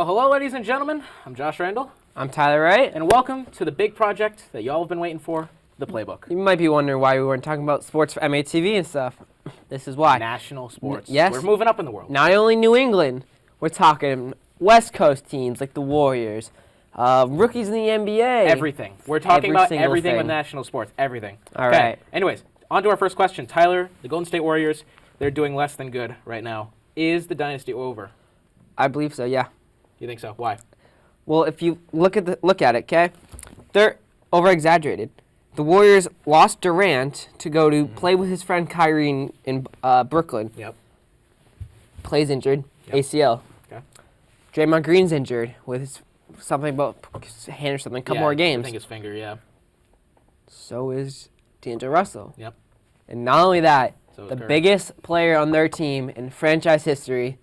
Hello, ladies and gentlemen. I'm Josh Randall. I'm Tyler Wright. And welcome to the big project that y'all have been waiting for, the Playbook. You might be wondering why we weren't talking about sports for MATV and stuff. This is why. National sports. Yes. We're moving up in the world. Not only New England, we're talking West Coast teams like the Warriors, rookies in the NBA. Everything. We're talking about everything thing. with national sports. Everything. All right. Anyways, on to our first question. Tyler, the Golden State Warriors, they're doing less than good right now. Is the dynasty over? I believe so, yeah. You think so? Why? Well, if you look at it, okay? They're over-exaggerated. The Warriors lost Durant to go to play with his friend Kyrie in Brooklyn. Yep. Clay's injured, Yep. ACL. Okay. Draymond Green's injured with something about his hand or something, a couple more games. I think his finger, yeah. So is D'Angelo Russell. Yep. And not only that, So the Curry. biggest player on their team in franchise history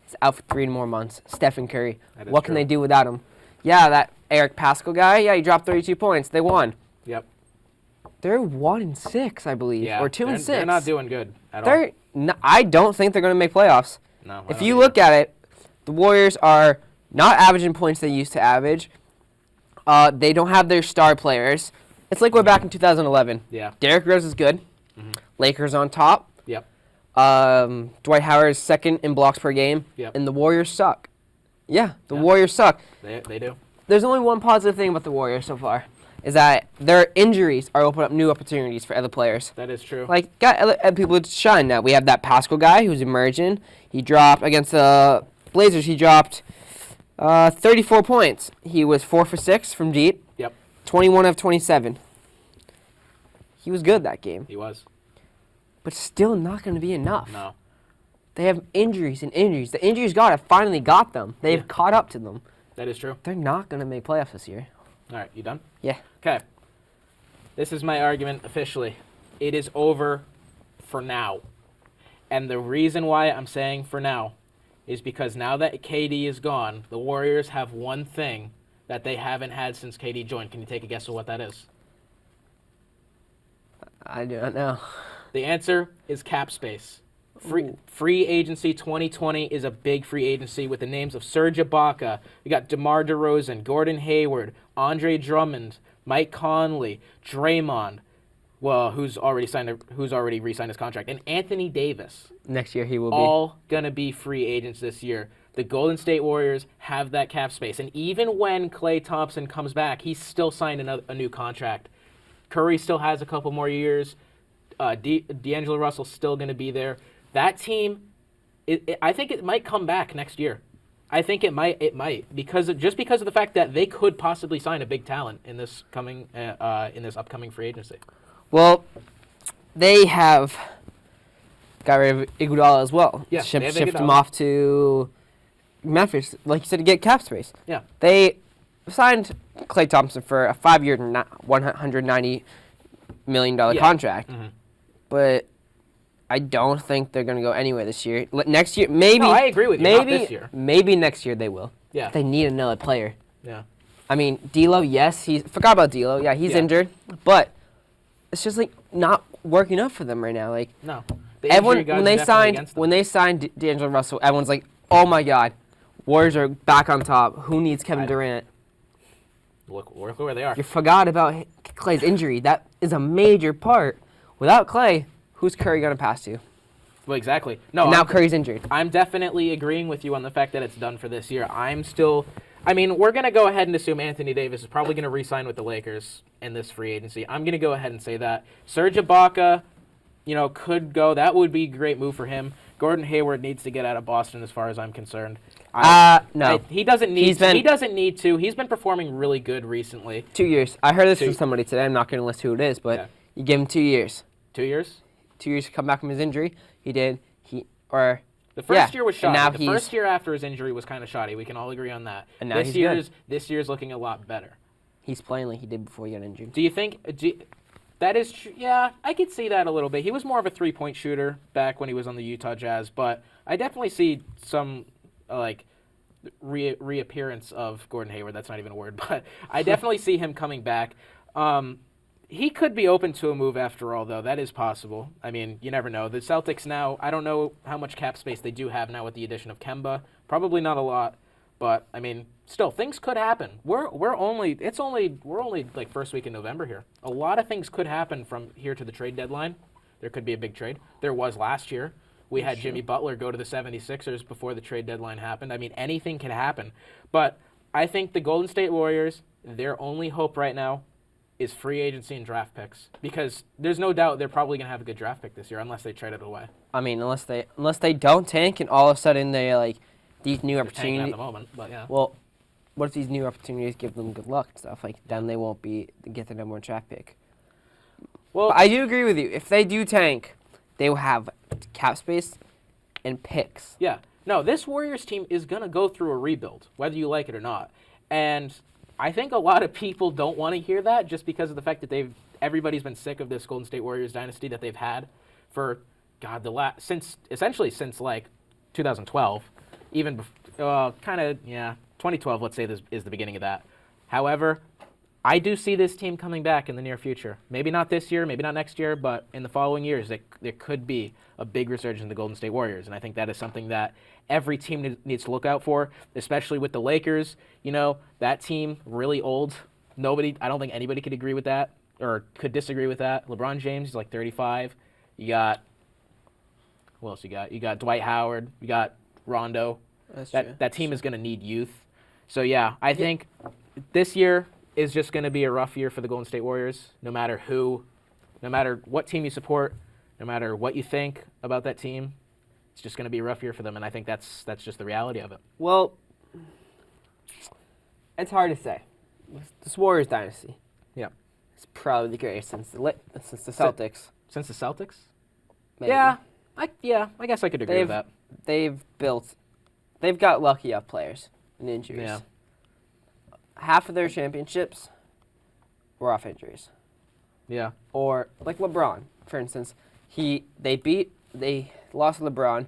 is out for 3 more months, Stephen Curry. That is What can true. they do without him? Yeah, that Eric Pascal guy, yeah, he dropped 32 points. They won. Yep. They're 1-6, I believe, Yeah. or 2-6. They're not doing good at all. I don't think they're going to make playoffs. No. If you look at it, the Warriors are not averaging points they used to average. They don't have their star players. It's like we're back in 2011. Yeah. Derrick Rose is good. Mhm. Lakers on top. Yep. Dwight Howard is second in blocks per game. Yep. And the Warriors suck. Yeah, the Yeah. Warriors suck. They do. There's only one positive thing about the Warriors so far, is that their injuries are opening up new opportunities for other players. That is true. Like, got other people to shine now. We have that Pascal guy who's emerging. He dropped against the Blazers. He dropped 34 points. He was 4 for 6 from deep. Yep. 21 of 27. He was good that game, He was. but still not going to be enough. No. They have injuries and injuries. The injuries have finally got them. They've Yeah. caught up to them. That is true. They're not going to make playoffs this year. All right, you done? Yeah. Okay. This is my argument officially. It is over for now. And the reason why I'm saying for now is because now that KD is gone, the Warriors have one thing that they haven't had since KD joined. Can you take a guess of what that is? I don't know. The answer is cap space. Ooh. Free agency 2020 is a big free agency with the names of Serge Ibaka. We got DeMar DeRozan, Gordon Hayward, Andre Drummond, Mike Conley, Draymond, who's already re-signed his contract, and Anthony Davis. Next year he will be. All gonna be free agents this year. The Golden State Warriors have that cap space, and even when Klay Thompson comes back, he's still signed a new contract. Curry still has a couple more years. D'Angelo Russell's still gonna be there. That team, I think it might come back next year. I think it might because of the fact that they could possibly sign a big talent in this upcoming free agency. Well, they have got rid of Iguodala as well. Yeah, they have shift him Iguodala. off to Memphis, like you said, to get cap space. Yeah. They signed Klay Thompson for a 5-year, $190 million contract, but I don't think they're going to go anywhere this year. Next year, maybe. No, I agree with you. Maybe Not this year. Maybe next year they will. Yeah. They need another player. Yeah. I mean, D'Lo, yes, forgot about D'Lo. Yeah, he's Yeah. injured, but it's just like not working out for them right now. Like No. The everyone, injury gods are definitely against them. when they signed D'Angelo Russell, everyone's like, "Oh my God, Warriors are back on top. Who needs Kevin Durant?" Look where they are. You forgot about Clay's injury. That is a major part. Without Clay, who's Curry gonna pass to? Well, exactly. No. And now I'm- Curry's injured. I'm definitely agreeing with you on the fact that it's done for this year. We're going to go ahead and assume Anthony Davis is probably going to re-sign with the Lakers in this free agency. I'm going to go ahead and say that. Serge Ibaka, could go. That would be a great move for him. Gordon Hayward needs to get out of Boston as far as I'm concerned. No. He doesn't need to. been- He doesn't need to. He's been performing really good recently. 2 years. I heard this Two. from somebody today. I'm not gonna list who it is, but Yeah. you give him 2 years. 2 years? 2 years to come back from his injury. He did. The first year was and shoddy. now The first year after his injury was kind of shoddy. We can all agree on that. And now he's good. This year's looking a lot better. He's playing like he did before he got injured. Do you think that is true? Yeah, I could see that a little bit. He was more of a three-point shooter back when he was on the Utah Jazz, but I definitely see some reappearance of Gordon Hayward. That's not even a word, but I definitely see him coming back. He could be open to a move after all, though. That is possible. I mean, you never know. The Celtics now, I don't know how much cap space they do have now with the addition of Kemba. Probably not a lot. But I mean, still, things could happen. We're only like first week in November here. A lot of things could happen from here to the trade deadline. There could be a big trade. There was last year. We had Jimmy Butler go to the 76ers before the trade deadline happened. I mean, anything can happen. But I think the Golden State Warriors, their only hope right now is free agency and draft picks, because there's no doubt they're probably going to have a good draft pick this year unless they trade it away. I mean, unless they don't tank and all of a sudden they like these new They're tanking opportunities. at the moment, but yeah. Well, what if these new opportunities give them good luck and stuff? Like then they won't get the number one draft pick. Well, But I do agree with you. If they do tank, they will have cap space and picks. yeah. No, this Warriors team is going to go through a rebuild, whether you like it or not. And I think a lot of people don't want to hear that just because of the fact that everybody's been sick of this Golden State Warriors dynasty that they've had for since like 2012, even 2012. Let's say this is the beginning of that. However, I do see this team coming back in the near future. Maybe not this year, maybe not next year, but in the following years, there could be a big resurgence in the Golden State Warriors. And I think that is something that every team needs to look out for, especially with the Lakers. You know, that team, really old. I don't think anybody could agree with that or could disagree with that. LeBron James is like 35. You got, who else you got? You got Dwight Howard. You got Rondo. That's true. That team is going to need youth. So, yeah, I think this year is just going to be a rough year for the Golden State Warriors, no matter what team you support, no matter what you think about that team. It's just going to be a rough year for them, and I think that's just the reality of it. Well, it's hard to say. This Warriors dynasty. Yeah. It's probably the greatest since the Celtics. Since the Celtics? Maybe. Yeah, I guess I could agree with that. They've got lucky up players and injuries. Yeah. Half of their championships were off injuries. Yeah. Or like LeBron, for instance, they lost LeBron,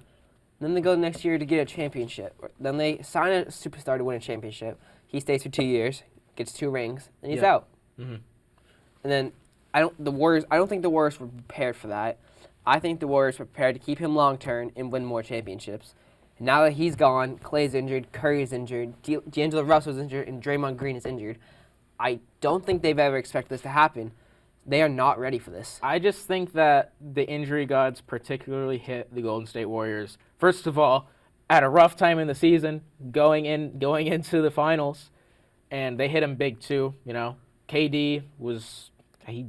then they go the next year to get a championship. Then they sign a superstar to win a championship. He stays for 2 years, gets 2 rings, and he's out. Mm-hmm. And then I don't think the Warriors were prepared for that. I think the Warriors were prepared to keep him long term and win more championships. And now that he's gone, Clay's injured, Curry's injured, D'Angelo Russell's injured, and Draymond Green is injured. I don't think they've ever expected this to happen. They are not ready for this. I just think that the injury gods particularly hit the Golden State Warriors. First of all, at a rough time in the season, going into the finals, and they hit him big too. You know, KD he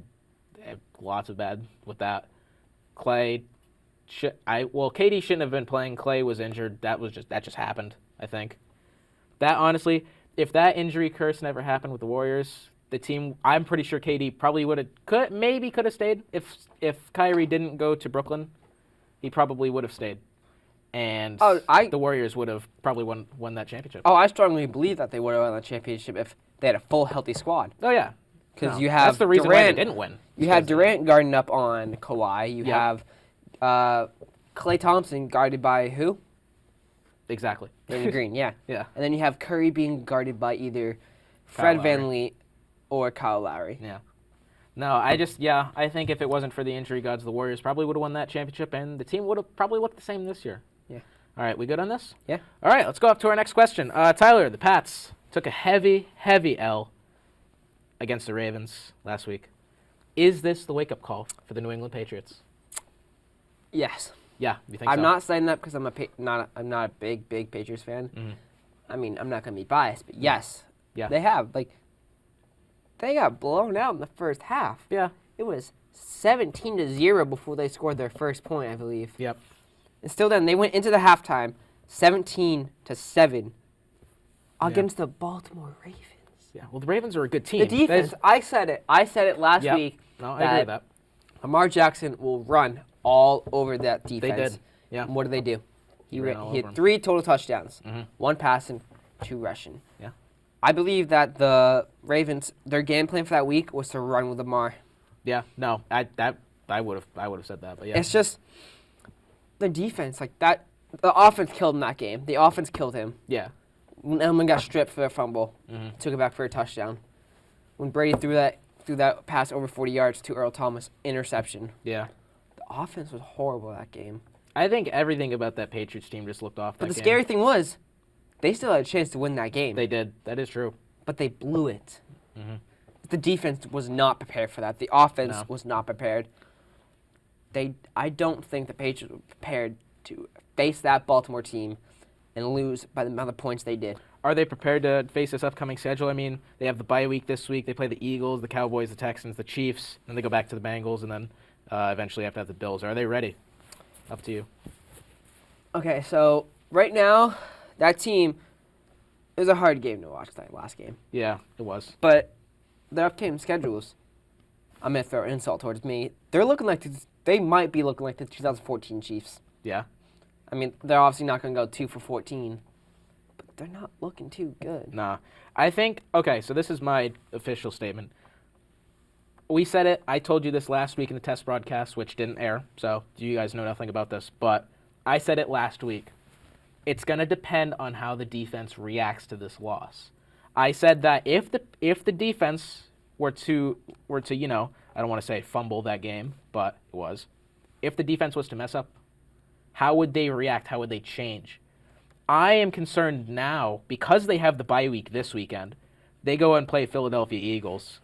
had lots of bad with that. Clay, KD shouldn't have been playing. Clay was injured. That just happened. I think that honestly, if that injury curse never happened with the Warriors, the team, I'm pretty sure KD probably could have stayed if Kyrie didn't go to Brooklyn. He probably would have stayed, and the Warriors would have probably won that championship. Oh, I strongly believe that they would have won the championship if they had a full healthy squad. Oh yeah, because you have that's the reason Durant, why they didn't win. You have Durant guarding up on Kawhi. You have Klay Thompson guarded by who? Exactly. Draymond Green, yeah. Yeah. And then you have Curry being guarded by either Fred VanVleet or Kyle Lowry. Yeah. No, I think if it wasn't for the injury gods, the Warriors probably would have won that championship, and the team would have probably looked the same this year. Yeah. All right, we good on this? Yeah. All right, let's go up to our next question. Tyler, the Pats took a heavy, heavy L against the Ravens last week. Is this the wake-up call for the New England Patriots? Yes. Yeah, you think so? I'm not saying that because I'm not a big Patriots fan. Mm-hmm. I mean, I'm not going to be biased, but yes. Yeah. They have. They got blown out in the first half. Yeah. It was 17-0 before they scored their first point, I believe. Yep. And still then, they went into the halftime 17-7 against the Baltimore Ravens. Yeah, well, the Ravens are a good team. The defense, I said it last week. No, I agree with that. Lamar Jackson will run all over that defense. They did. Yeah. And what did they do? He ran had 3 total touchdowns, 1 passing, 2 rushing. Yeah. I believe that the Ravens, their game plan for that week was to run with Lamar. Yeah. No, I would have said that, but yeah. It's just the defense like that. The offense killed him that game. The offense killed him. Yeah. When Elman got stripped for a fumble, took it back for a touchdown. When Brady threw that pass over 40 yards to Earl Thomas, interception. Yeah. The offense was horrible that game. I think everything about that Patriots team just looked off. But the scary thing was, they still had a chance to win that game. They did. That is true. But they blew it. Mm-hmm. The defense was not prepared for that. The offense No. was not prepared. I don't think the Patriots were prepared to face that Baltimore team and lose by the amount of points they did. Are they prepared to face this upcoming schedule? I mean, they have the bye week this week. They play the Eagles, the Cowboys, the Texans, the Chiefs. Then they go back to the Bengals, and then eventually have to have the Bills. Are they ready? Up to you. Okay, so right now, that team, it was a hard game to watch, that last game. Yeah, it was. But their upcoming schedules, I'm going to throw an insult towards me. They might be looking like the 2014 Chiefs. Yeah. I mean, they're obviously not going to go 2 for 14, but they're not looking too good. Nah. I think, okay, so this is my official statement. We said it. I told you this last week in the test broadcast, which didn't air, so you guys know nothing about this. But I said it last week. It's going to depend on how the defense reacts to this loss. I said that if the defense were to I don't want to say fumble that game, but it was. If the defense was to mess up, how would they react? How would they change? I am concerned now because they have the bye week this weekend. They go and play Philadelphia Eagles.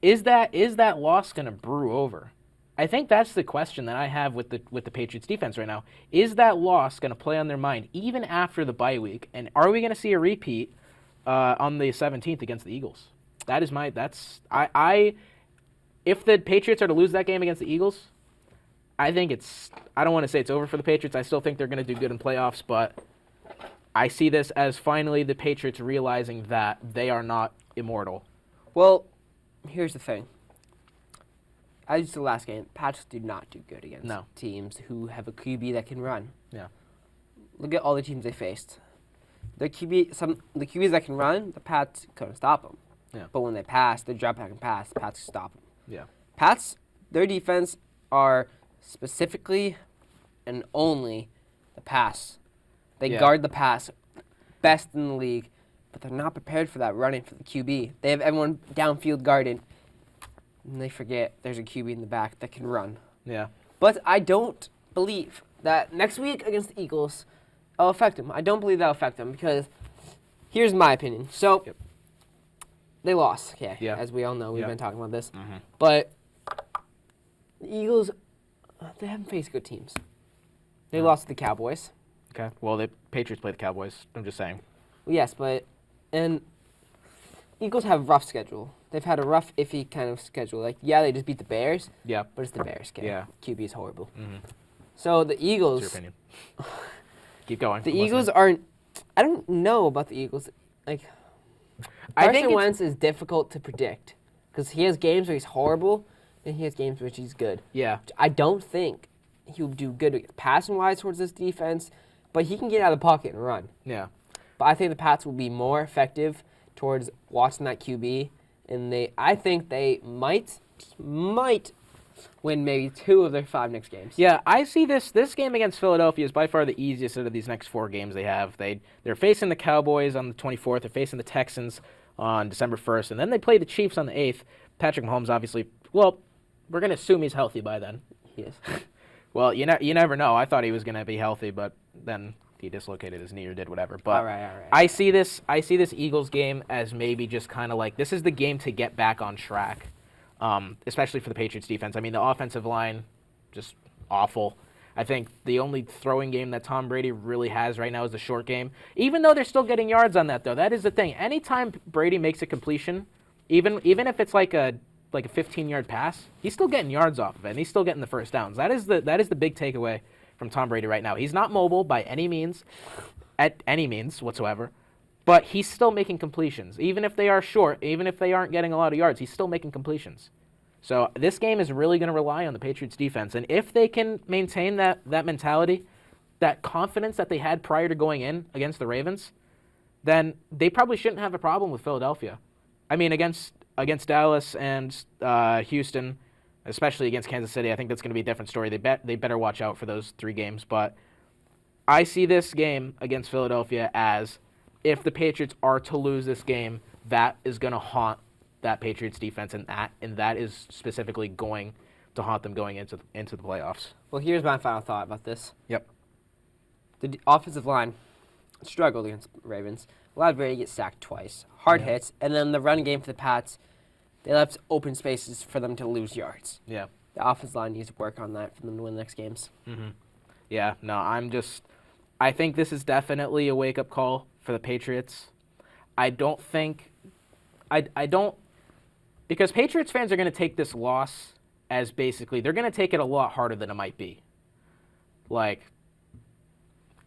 Is that loss going to brew over? I think that's the question that I have with the Patriots defense right now. Is that loss going to play on their mind even after the bye week? And are we going to see a repeat on the 17th against the Eagles? If the Patriots are to lose that game against the Eagles, I think I don't want to say it's over for the Patriots. I still think they're going to do good in playoffs, but I see this as finally the Patriots realizing that they are not immortal. Well, here's the thing. As you said last game, Patriots do not do good against teams who have a QB that can run. Yeah. Look at all the teams they faced. The QBs that can run, the Pats couldn't stop them. Yeah. But when they pass, they drop back and pass. The Pats stop them. Yeah. Pats, their defense are specifically and only the pass. They guard the pass best in the league, but they're not prepared for that running for the QB. They have everyone downfield guarded, and they forget there's a QB in the back that can run. Yeah. But I don't believe that next week against the Eagles will affect them. I don't believe that'll affect them because here's my opinion. So they lost, as we all know. We've been talking about this. Mm-hmm. But the Eagles, they haven't faced good teams. They lost to the Cowboys. Okay. Well, the Patriots play the Cowboys. I'm just saying. Yes, and Eagles have a rough schedule. They've had a rough, iffy kind of schedule. They just beat the Bears. Yeah. But it's the Bears game. Yeah. QB is horrible. Mm-hmm. So the Eagles. What's your opinion? Keep going. The Eagles aren't. I don't know about the Eagles. Carson Wentz is difficult to predict because he has games where he's horrible, and he has games where he's good. Yeah. I don't think he'll do good passing-wise towards this defense, but he can get out of the pocket and run. Yeah. But I think the Pats will be more effective towards watching that QB, and I think they might win maybe 2 of their 5 next games. Yeah, I see this game against Philadelphia is by far the easiest out of these next 4 games they have. They're facing the Cowboys on the 24th. They're facing the Texans on December 1st, and then they play the Chiefs on the 8th. Patrick Mahomes, obviously, well, we're going to assume he's healthy by then. He is. Well, you never know. I thought he was going to be healthy, but then he dislocated his knee or did whatever. But all right. I see this Eagles game as maybe just kind of like this is the game to get back on track, especially for the Patriots defense. I mean, the offensive line, just awful. I think the only throwing game that Tom Brady really has right now is the short game. Even though they're still getting yards on that, though, that is the thing. Anytime Brady makes a completion, even if it's like a 15-yard pass, he's still getting yards off of it, and he's still getting the first downs. That is the big takeaway from Tom Brady right now. He's not mobile by any means, at any means whatsoever, but he's still making completions. Even if they are short, even if they aren't getting a lot of yards, he's still making completions. So this game is really going to rely on the Patriots defense, and if they can maintain that mentality, that confidence that they had prior to going in against the Ravens, then they probably shouldn't have a problem with Philadelphia. I mean, against Dallas and Houston, especially against Kansas City, I think that's going to be a different story. They better watch out for those 3 games. But I see this game against Philadelphia as if the Patriots are to lose this game, that is going to haunt that Patriots defense, and that is specifically going to haunt them going into the playoffs. Well, here's my final thought about this. Yep. The offensive line struggled against Ravens. Allowed Brady to get sacked twice. Hard hits. And then the run game for the Pats, they left open spaces for them to lose yards. Yeah. The offensive line needs to work on that for them to win the next games. Mm-hmm. Yeah, no, I think this is definitely a wake-up call for the Patriots. I don't, because Patriots fans are going to take this loss as basically, they're going to take it a lot harder than it might be. Like,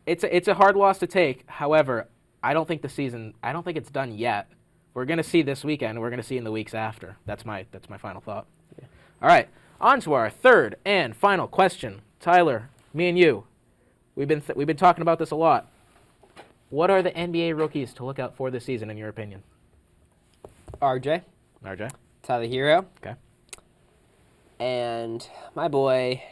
it's a hard loss to take. However, I don't think it's done yet. We're going to see this weekend. We're going to see in the weeks after. That's my final thought. Yeah. All right, on to our third and final question. Tyler, me and you, we've been talking about this a lot. What are the NBA rookies to look out for this season, in your opinion? RJ. Tyler Hero. Okay. And my boy,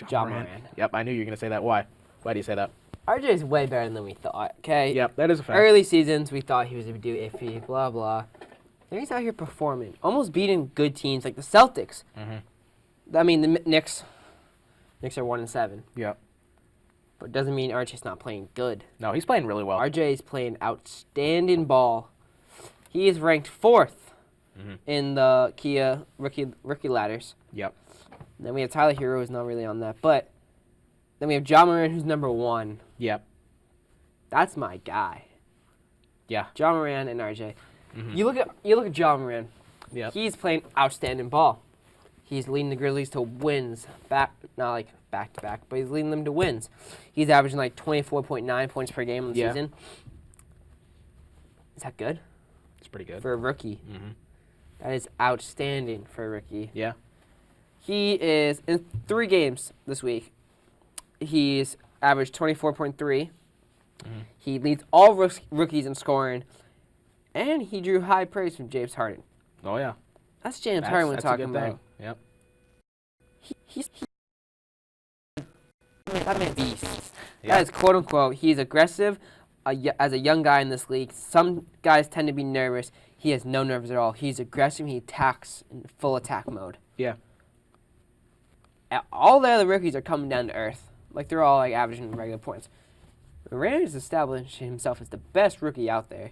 John Moran. Yep, I knew you were going to say that. Why? Why do you say that? RJ is way better than we thought, okay? Yep, that is a fact. Early seasons, we thought he was going to do iffy, blah, blah. Then he's out here performing, almost beating good teams like the Celtics. Mm-hmm. I mean, the Knicks are 1-7. Yep. But it doesn't mean RJ's not playing good. No, he's playing really well. RJ is playing outstanding ball. He is ranked 4th in the Kia rookie ladders. Yep. And then we have Tyler Hero, who's not really on that. But then we have John Moran, who's number 1. Yep. That's my guy. Yeah. John Moran and RJ. Mm-hmm. You look at John Moran. Yep. He's playing outstanding ball. He's leading the Grizzlies to wins, not like back to back, but he's leading them to wins. He's averaging like 24.9 points per game in the season. Is that good? It's pretty good for a rookie. Mm-hmm. That is outstanding for a rookie. Yeah. He is in 3 games this week. He's averaged 24.3. Mm-hmm. He leads all rookies in scoring, and he drew high praise from James Harden. Oh yeah. That's James Harden we're talking about. Yep. He's that man's beast. Yep. That is quote unquote. He's aggressive as a young guy in this league. Some guys tend to be nervous. He has no nerves at all. He's aggressive. He attacks in full attack mode. Yeah. All the other rookies are coming down to earth. Like they're all like averaging regular points. Moran has established himself as the best rookie out there.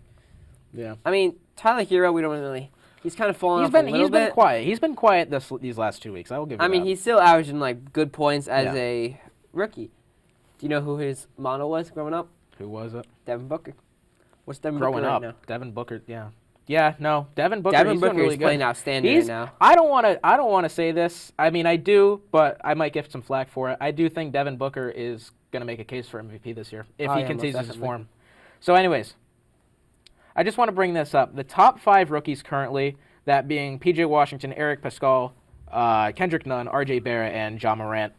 Yeah. I mean, Tyler Hero, we don't really. He's kind of fallen off a little bit. He's been quiet. He's been quiet these last 2 weeks. I will give him that. I mean, he's still averaging like good points as a rookie. Do you know who his model was growing up? Who was it? Devin Booker. What's Devin Booker right now? Devin Booker, yeah. Yeah, no. Devin Booker, Devin he's Booker doing really is good. playing outstanding right now. I don't want to say this. I mean, I do, but I might get some flack for it. I do think Devin Booker is going to make a case for MVP this year if he continues his form. So anyways, I just want to bring this up. The top 5 rookies currently, that being P.J. Washington, Eric Pascal, Kendrick Nunn, R.J. Barrett, and John Morant.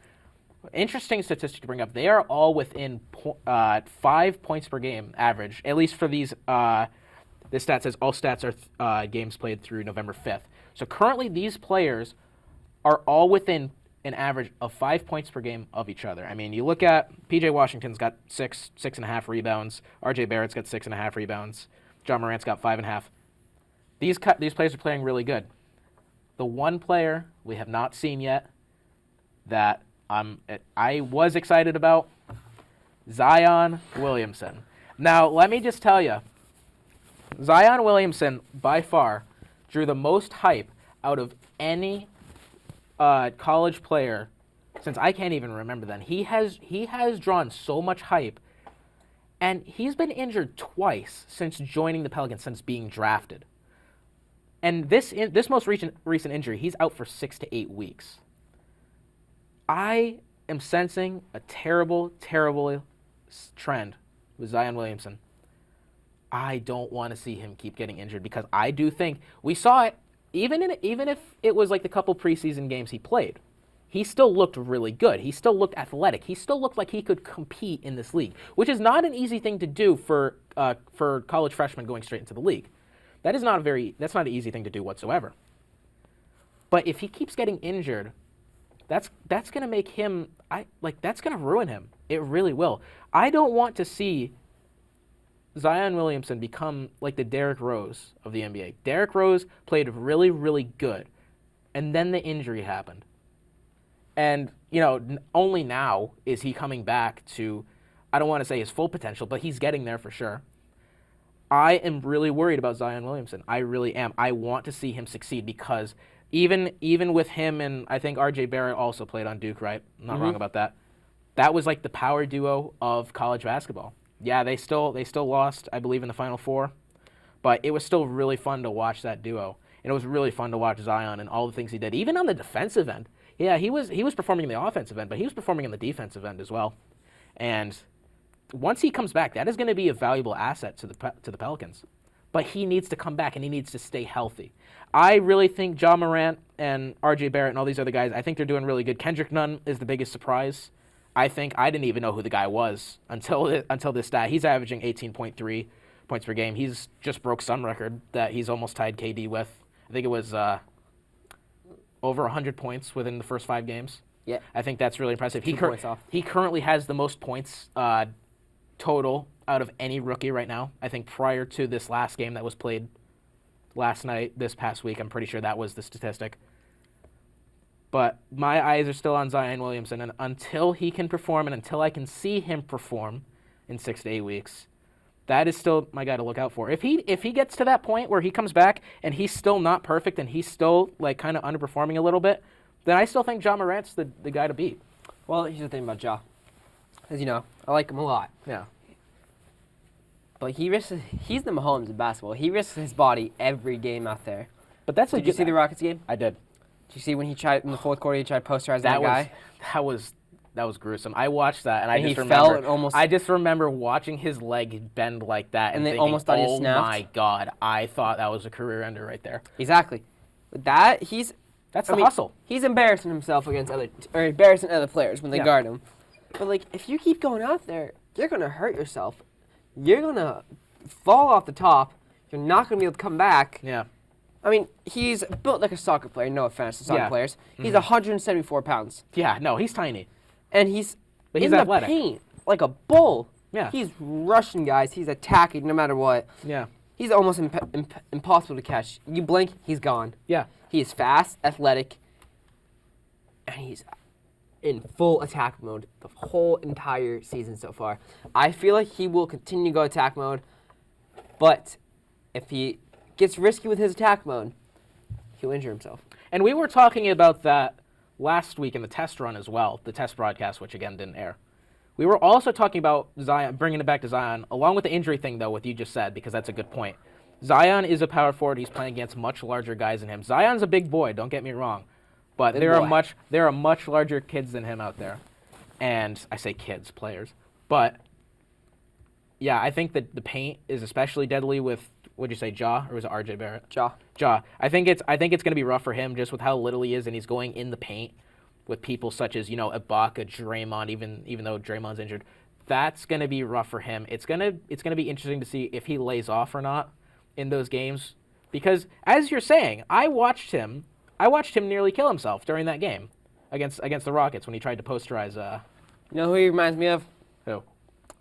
Interesting statistic to bring up. They are all within 5 points per game average, at least for these. This stat says all stats are games played through November 5th. So currently these players are all within an average of 5 points per game of each other. I mean, you look at P.J. Washington's got 6.5 rebounds. R.J. Barrett's got 6.5 rebounds. John Morant's got 5.5. These players are playing really good. The one player we have not seen yet that I was excited about, Zion Williamson. Now, let me just tell you, Zion Williamson, by far, drew the most hype out of any college player since I can't even remember then. He has drawn so much hype, and he's been injured twice since joining the Pelicans, since being drafted. And this most recent injury, he's out for 6 to 8 weeks. I am sensing a terrible, terrible trend with Zion Williamson. I don't want to see him keep getting injured because I do think we saw it even if it was like the couple preseason games he played. He still looked really good. He still looked athletic. He still looked like he could compete in this league, which is not an easy thing to do for college freshmen going straight into the league. That's not an easy thing to do whatsoever. But if he keeps getting injured, that's going to make him that's going to ruin him. It really will. I don't want to see Zion Williamson become like the Derrick Rose of the NBA. Derrick Rose played really, really good, and then the injury happened. And, only now is he coming back to I don't want to say his full potential, but he's getting there for sure. I am really worried about Zion Williamson. I really am. I want to see him succeed because even with him and I think R.J. Barrett also played on Duke, right? I'm not wrong about that. That was like the power duo of college basketball. Yeah, they still lost, I believe, in the Final Four, but it was still really fun to watch that duo, and it was really fun to watch Zion and all the things he did, even on the defensive end. Yeah, he was performing in the offensive end, but he was performing in the defensive end as well, and once he comes back, that is going to be a valuable asset to the Pelicans. But he needs to come back, and he needs to stay healthy. I really think Ja Morant and R.J. Barrett and all these other guys, I think they're doing really good. Kendrick Nunn is the biggest surprise. I didn't even know who the guy was until this stat. He's averaging 18.3 points per game. He's just broke some record that he's almost tied KD with. I think it was over 100 points within the first 5 games. Yeah. I think that's really impressive. 2 points off. He currently has the most points total out of any rookie right now. I think prior to this last game that was played last night, this past week, I'm pretty sure that was the statistic. But my eyes are still on Zion Williamson, and until he can perform and until I can see him perform in 6 to 8 weeks, that is still my guy to look out for. If he gets to that point where he comes back and he's still not perfect and he's still like kind of underperforming a little bit, then I still think Ja Morant's the guy to beat. Well, here's the thing about Ja. As you know, I like him a lot. Yeah. But he's the Mahomes of basketball. He risks his body every game out there. But that's Did you see the Rockets game? I did. Did you see when he tried in the fourth quarter? He tried to posterize that guy. That was gruesome. I watched that, and And I he just fell remember. and almost- I just remember watching his leg bend like that, And they thinking, almost thought he "Oh snapped." my God!" I thought that was a career ender right there. Exactly. With that, That's I the mean, hustle. He's embarrassing himself embarrassing other players when they Yeah. guard him. But like, if you keep going out there, you're gonna hurt yourself. You're gonna fall off the top. You're not gonna be able to come back. Yeah. I mean, he's built like a soccer player. No offense to soccer Yeah. players. He's 174 pounds, Yeah. No, he's tiny. and he's But he's in athletic. the paint like a bull. Yeah. He's rushing guys. He's attacking no matter what. Yeah. He's almost impossible to catch. You blink, he's gone. Yeah. He is fast, athletic, and he's in full attack mode the whole entire season so far. I feel like he will continue to go attack mode, but if he gets risky with his attack mode, he'll injure himself. And we were talking about that last week in the test run as well, the test broadcast, which again didn't air. We were also talking about Zion, bringing it back to Zion, along with the injury thing, though, what you just said, because that's a good point. Zion is a power forward. He's playing against much larger guys than him. Zion's a big boy, don't get me wrong. But Big there boy. are much larger kids than him out there. And I say kids, players. But, yeah, I think that the paint is especially deadly with, what'd you say, Ja? Or was it R.J. Barrett? Ja. Ja. I think it's going to be rough for him just with how little he is, and he's going in the paint with people such as, Ibaka, Draymond, even though Draymond's injured. That's going to be rough for him. It's going to be interesting to see if he lays off or not in those games, because as you're saying, I watched him nearly kill himself during that game against the Rockets when he tried to posterize You know who he reminds me of? who?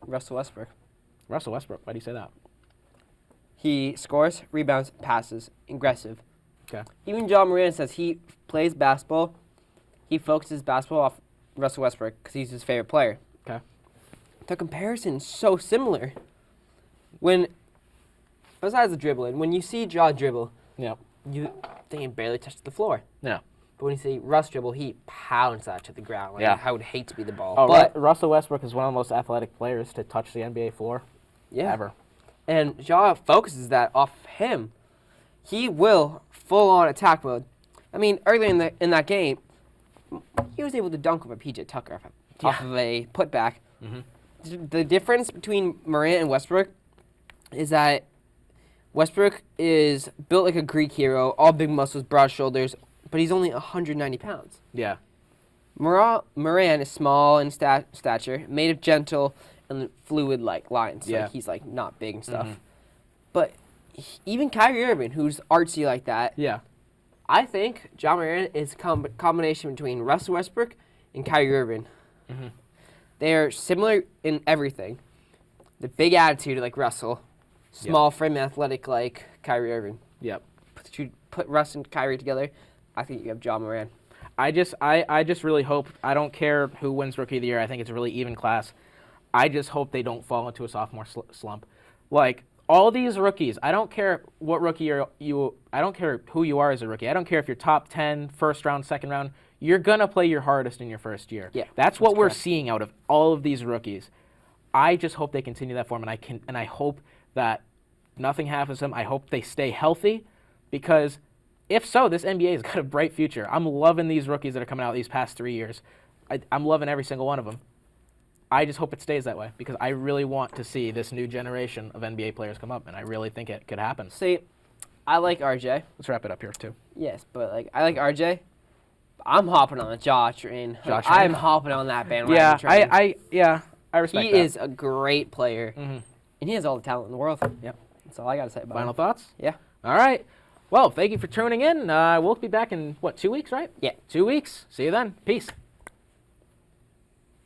Russell Westbrook. Russell Westbrook. Why do you say that? He scores, rebounds, passes, aggressive. Okay. Even John Moran says he plays basketball. He focuses basketball off Russell Westbrook because he's his favorite player. Okay. The comparison's so similar. Besides the dribbling, when you see Ja dribble, Yeah. you think he barely touched the floor. Yeah. But when you see Russ dribble, he pounds that to the ground. Like, Yeah. I would hate to be the ball. Oh, but Russell Westbrook is one of the most athletic players to touch the NBA floor yeah. ever. And Ja focuses that off him. He will full on attack mode. I mean, earlier in that game, he was able to dunk over PJ Tucker off of a putback. Mm-hmm. The difference between Morant and Westbrook is that Westbrook is built like a Greek hero, all big muscles, broad shoulders, but he's only 190 pounds. Yeah. Moran is small in stature, made of gentle and fluid-like lines. Yeah. Like he's like not big and stuff. Mhm. But even Kyrie Irving, who's artsy like that, Yeah. I think Ja Morant is a combination between Russell Westbrook and Kyrie Irving. Mm-hmm. They are similar in everything. The big attitude like Russell, small frame and athletic like Kyrie Irving. Yep. Put Russ and Kyrie together, I think you have Ja Morant. I just really hope, I don't care who wins Rookie of the Year. I think it's a really even class. I just hope they don't fall into a sophomore slump. Like, all these rookies, I don't care what rookie I don't care who you are as a rookie. I don't care if you're top 10, first round, second round. You're going to play your hardest in your first year. Yeah, that's what we're correct. seeing out of all of these rookies. I just hope they continue that form, and I hope that nothing happens to them. I hope they stay healthy, because if so, this NBA has got a bright future. I'm loving these rookies that are coming out these past 3 years. I'm loving every single one of them. I just hope it stays that way, because I really want to see this new generation of NBA players come up, and I really think it could happen. See, I like RJ. Let's wrap it up here, too. Yes, but like I like RJ. I'm hopping on the Jaw train. Jaw train? I'm hopping on that bandwagon train. I respect He that. is a great player, and he has all the talent in the world. Yep. That's all I got to say about Final him. thoughts? Yeah. All right. Well, thank you for tuning in. We'll be back in, 2 weeks, right? Yeah. 2 weeks. See you then. Peace.